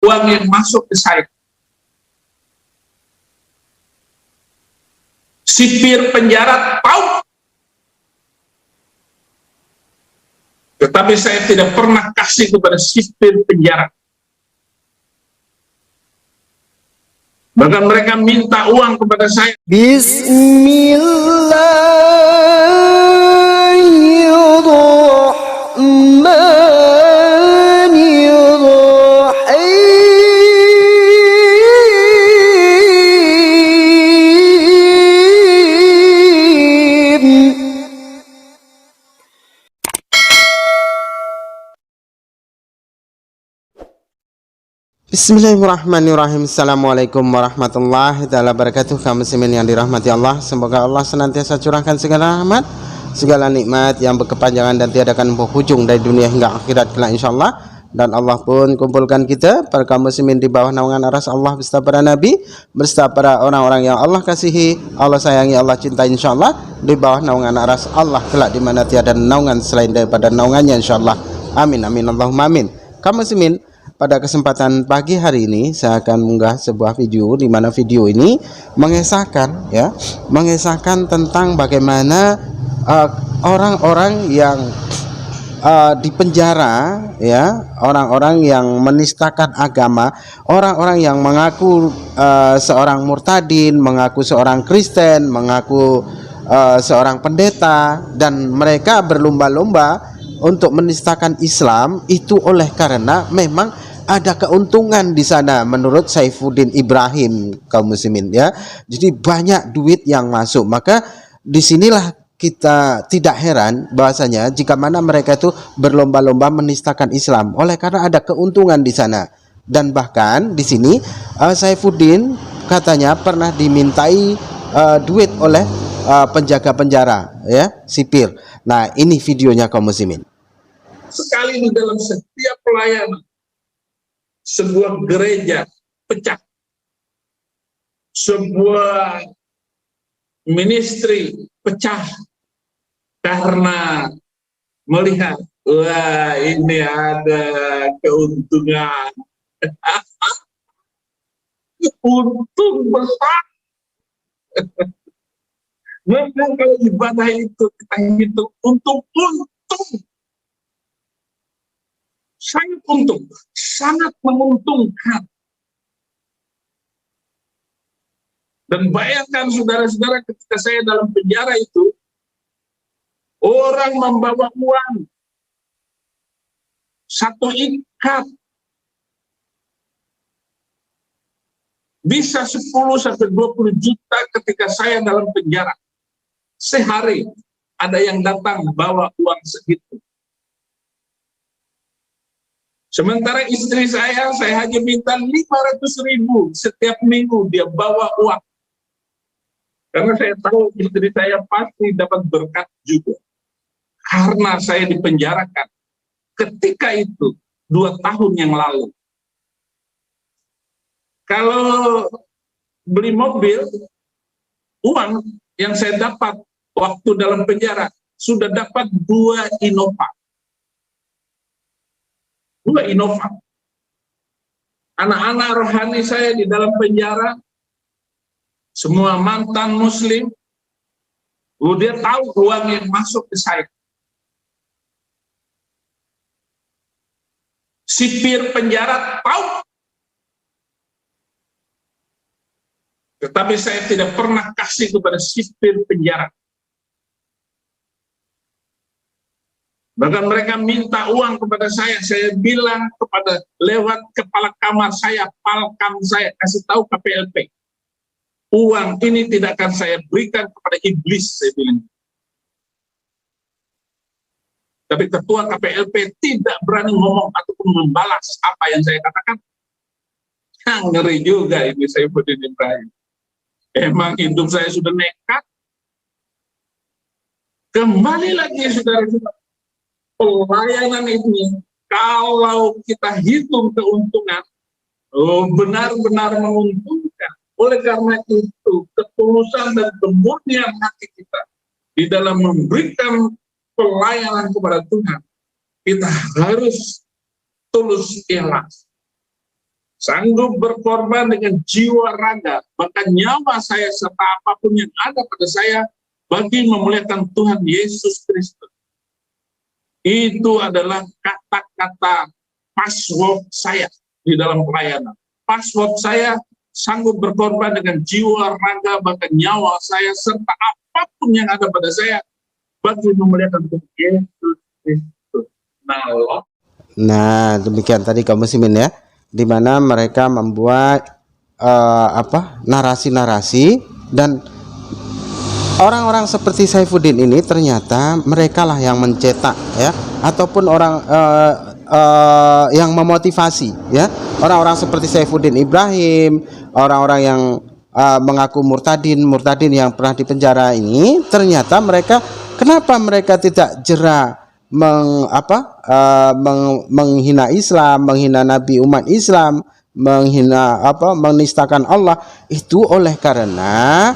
uang yang masuk ke saya. Sipir penjara tahu, tetapi saya tidak pernah kasih kepada sipir penjara. Bahkan mereka minta uang kepada saya. Bismillahirrahmanirrahim. Assalamualaikum warahmatullahi wabarakatuh. Kaum muslimin yang dirahmati Allah, semoga Allah senantiasa curahkan segala rahmat, segala nikmat yang berkepanjangan dan tiada akan berhujung dari dunia hingga akhirat kelak insyaallah. Dan Allah pun kumpulkan kita para kaum muslimin di bawah naungan aras Allah beserta para nabi, beserta para orang-orang yang Allah kasihi, Allah sayangi, Allah cintai insyaallah, di bawah naungan aras Allah kelak di mana tiada naungan selain daripada naungannya insyaallah. Amin amin Allahumma amin. Kaum muslimin, pada kesempatan pagi hari ini saya akan mengunggah sebuah video di mana video ini mengesahkan mengesahkan tentang bagaimana orang-orang yang di penjara, orang-orang yang menistakan agama, orang-orang yang mengaku seorang murtadin, mengaku seorang Kristen, mengaku seorang pendeta, dan mereka berlomba-lomba untuk menistakan Islam itu oleh karena memang ada keuntungan di sana menurut Saifuddin Ibrahim, kaum muslimin ya. Jadi banyak duit yang masuk. Maka disinilah kita tidak heran bahwasanya jika mana mereka itu berlomba-lomba menistakan Islam oleh karena ada keuntungan di sana. Dan bahkan di sini Saifuddin katanya pernah dimintai duit oleh penjaga penjara ya, sipir. Nah, ini videonya kaum muslimin. Sekali di dalam setiap pelayanan sebuah gereja pecah, sebuah ministry pecah karena melihat, wah ini ada keuntungan, untung besar. Memang kalau ibadah itu kita hitung untung, sangat untung, sangat menguntungkan. Dan bayangkan saudara-saudara, ketika saya dalam penjara itu, orang membawa uang satu ikat bisa 10-20 juta ketika saya dalam penjara. Sehari ada yang datang bawa uang segitu. Sementara istri saya hanya minta 500.000 setiap minggu dia bawa uang. Karena saya tahu istri saya pasti dapat berkat juga. Karena saya dipenjarakan ketika itu 2 tahun yang lalu. Kalau beli mobil, uang yang saya dapat waktu dalam penjara sudah dapat 2 Innova. 2 Innova. Anak-anak rohani saya di dalam penjara, semua mantan muslim, dia tahu uang yang masuk ke saya. Sipir penjara tahu, tetapi saya tidak pernah kasih kepada sipir penjara. Bahkan mereka minta uang kepada saya bilang kepada lewat kepala kamar saya, palkam saya, kasih tahu KPLP. Uang ini tidak akan saya berikan kepada iblis, saya bilang. Tapi ketua KPLP tidak berani ngomong ataupun membalas apa yang saya katakan. Ngeri juga ini Saifuddin Ibrahim. Emang hidup saya sudah nekat. Kembali lagi saudara-saudara. Pelayanan ini kalau kita hitung keuntungan benar-benar menguntungkan. Oleh karena itu ketulusan dan kemurnian hati kita di dalam memberikan pelayanan kepada Tuhan, kita harus tulus ikhlas. sanggup berkorban dengan jiwa raga, bahkan nyawa saya serta apapun yang ada pada saya bagi memuliakan Tuhan Yesus Kristus. Itu adalah kata-kata password saya di dalam pelayanan. Password saya sanggup berkorban dengan jiwa raga, bahkan nyawa saya serta apapun yang ada pada saya bagi memuliakan Tuhan Yesus Kristus. Nah, demikian tadi kaum muslimin ya, di mana mereka membuat narasi-narasi, dan orang-orang seperti Saifuddin ini ternyata mereka lah yang mencetak ya, ataupun orang yang memotivasi ya, orang-orang seperti Saifuddin Ibrahim, orang-orang yang mengaku murtadin yang pernah dipenjara ini. Ternyata mereka, kenapa mereka tidak jera menghina Islam, menghina Nabi umat Islam, menistakan Allah? Itu oleh karena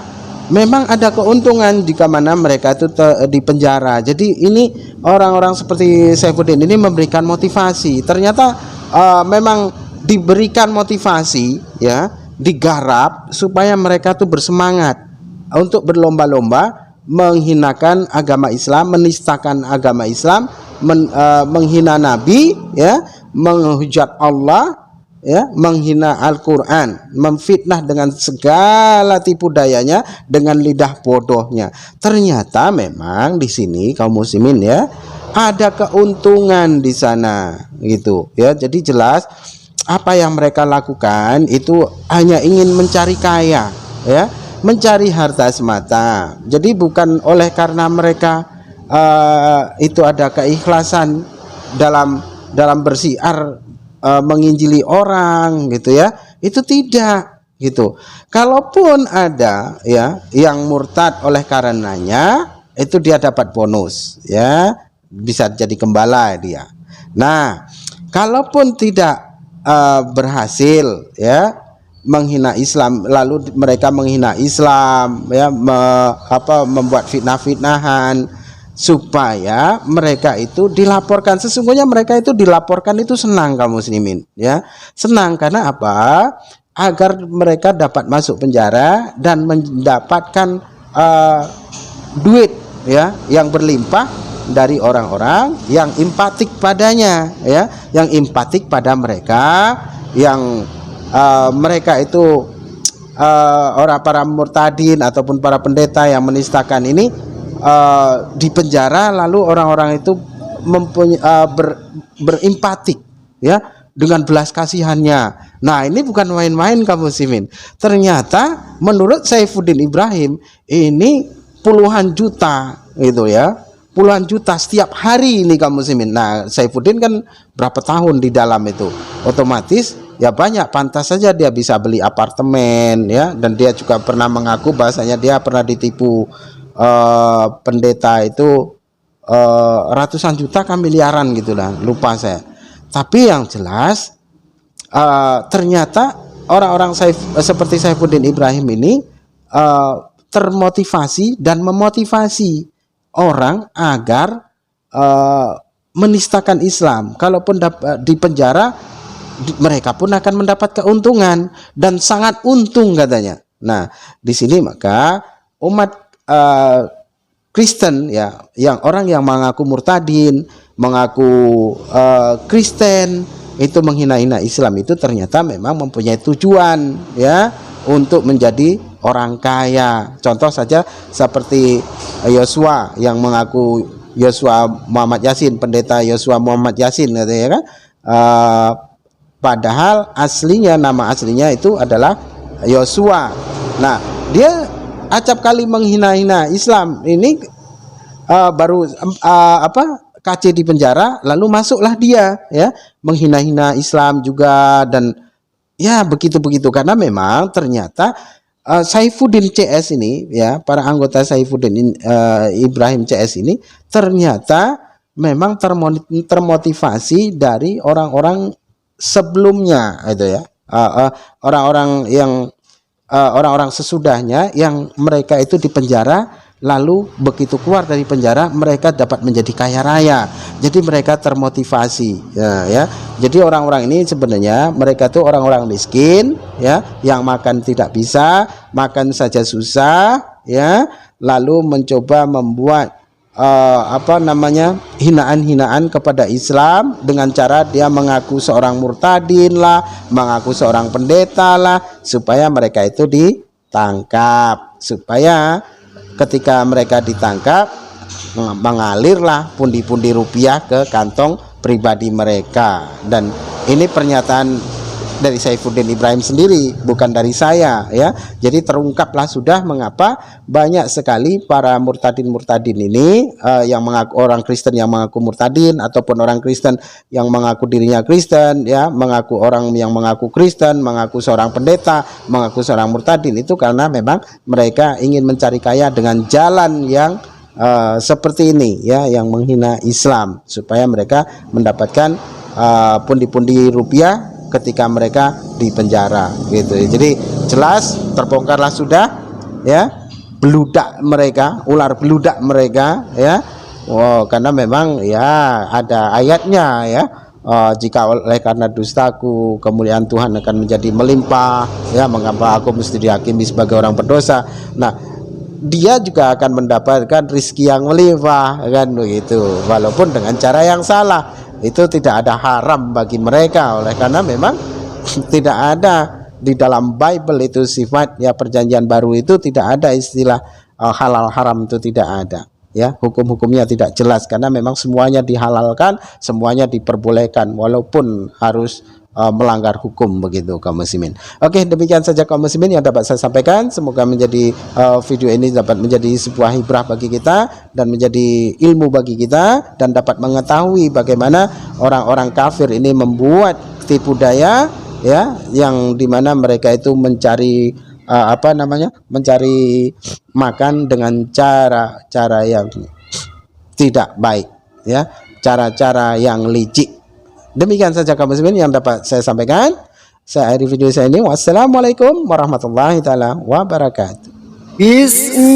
memang ada keuntungan jika mana mereka itu di penjara. Jadi ini orang-orang seperti Saifuddin ini memberikan motivasi. Ternyata memang diberikan motivasi ya, digarap supaya mereka tuh bersemangat untuk berlomba-lomba menghinakan agama Islam, menistakan agama Islam, menghina Nabi ya, menghujat Allah ya, menghina Al-Quran, memfitnah dengan segala tipu dayanya, dengan lidah bodohnya. Ternyata memang di sini kaum muslimin ya, ada keuntungan di sana gitu ya. Jadi jelas apa yang mereka lakukan itu hanya ingin mencari kaya ya, mencari harta semata. Jadi bukan oleh karena mereka itu ada keikhlasan dalam bersiar menginjili orang gitu ya, itu tidak gitu. Kalaupun ada ya yang murtad oleh karenanya, itu dia dapat bonus ya, bisa jadi gembala dia. Nah, kalaupun tidak berhasil ya menghina Islam, lalu mereka menghina Islam ya, membuat fitnah-fitnahan supaya mereka itu dilaporkan. Sesungguhnya mereka itu dilaporkan itu senang kaum muslimin ya, senang karena apa? Agar mereka dapat masuk penjara dan mendapatkan duit ya yang berlimpah dari orang-orang yang empatik padanya ya, yang empatik pada mereka, yang mereka itu orang para murtadin ataupun para pendeta yang menistakan ini di penjara, lalu orang-orang itu berempatik ya dengan belas kasihannya. Nah, ini bukan main-main kaum muslimin. Ternyata menurut Saifuddin Ibrahim ini puluhan juta gitu ya, puluhan juta setiap hari ini kaum muslimin. Nah, Saifuddin kan berapa tahun di dalam itu, otomatis ya banyak, pantas saja dia bisa beli apartemen ya, dan dia juga pernah mengaku bahasanya dia pernah ditipu pendeta itu ratusan juta kan, miliaran gitulah, lupa saya. Tapi yang jelas ternyata orang-orang seperti Saifuddin Ibrahim ini termotivasi dan memotivasi orang agar menistakan Islam. Kalaupun di penjara, mereka pun akan mendapat keuntungan dan sangat untung katanya. Nah, di sini maka umat Kristen ya, yang orang yang mengaku murtadin, mengaku Kristen, itu menghina-hina Islam, itu ternyata memang mempunyai tujuan ya untuk menjadi orang kaya. Contoh saja seperti Yosua yang mengaku Yosua Muhammad Yasin, pendeta Yosua Muhammad Yasin katanya kan, padahal aslinya, nama aslinya itu adalah Yosua. Nah, dia acap kali menghina-hina Islam ini, baru KC di penjara, lalu masuklah dia ya menghina-hina Islam juga, dan ya begitu-begitu. Karena memang ternyata Saifuddin CS ini ya, para anggota Saifuddin Ibrahim CS ini ternyata memang termotivasi dari orang-orang sebelumnya itu ya, orang-orang yang orang-orang sesudahnya yang mereka itu di penjara lalu begitu keluar dari penjara mereka dapat menjadi kaya raya. Jadi mereka termotivasi ya. Jadi orang-orang ini sebenarnya mereka tuh orang-orang miskin ya, yang makan tidak bisa, makan saja susah ya, lalu mencoba membuat hinaan-hinaan kepada Islam dengan cara dia mengaku seorang murtadin lah, mengaku seorang pendeta lah, supaya mereka itu ditangkap, supaya ketika mereka ditangkap mengalirlah pundi-pundi rupiah ke kantong pribadi mereka. Dan ini pernyataan dari Saifuddin Ibrahim sendiri, bukan dari saya ya. Jadi terungkaplah sudah mengapa banyak sekali para murtadin ini yang mengaku orang Kristen yang mengaku murtadin, ataupun orang Kristen yang mengaku dirinya Kristen ya, mengaku orang yang mengaku Kristen, mengaku seorang pendeta, mengaku seorang murtadin, itu karena memang mereka ingin mencari kaya dengan jalan yang seperti ini ya, yang menghina Islam, supaya mereka mendapatkan pundi-pundi rupiah ketika mereka di penjara gitu. Jadi jelas terbongkarlah sudah ya beludak mereka, ular beludak mereka ya. Karena memang ya ada ayatnya ya, jika oleh karena dustaku kemuliaan Tuhan akan menjadi melimpah ya, mengapa aku mesti dihakimi sebagai orang berdosa. Nah, dia juga akan mendapatkan rizki yang melimpah kan begitu, walaupun dengan cara yang salah. Itu tidak ada haram bagi mereka, oleh karena memang tidak ada di dalam Bible itu sifat ya, perjanjian baru itu tidak ada istilah halal haram, itu tidak ada ya, hukum-hukumnya tidak jelas, karena memang semuanya dihalalkan, semuanya diperbolehkan walaupun harus melanggar hukum begitu kaum muslimin. Oke, demikian saja kaum muslimin yang dapat saya sampaikan. Semoga menjadi video ini dapat menjadi sebuah hibrah bagi kita dan menjadi ilmu bagi kita, dan dapat mengetahui bagaimana orang-orang kafir ini membuat tipu daya ya, yang dimana mereka itu mencari mencari makan dengan cara-cara yang tidak baik ya, cara-cara yang licik. Demikian saja kaum muslimin yang dapat saya sampaikan. Saya akhiri video saya ini. Wassalamualaikum warahmatullahi taala wabarakatuh. Bismillah.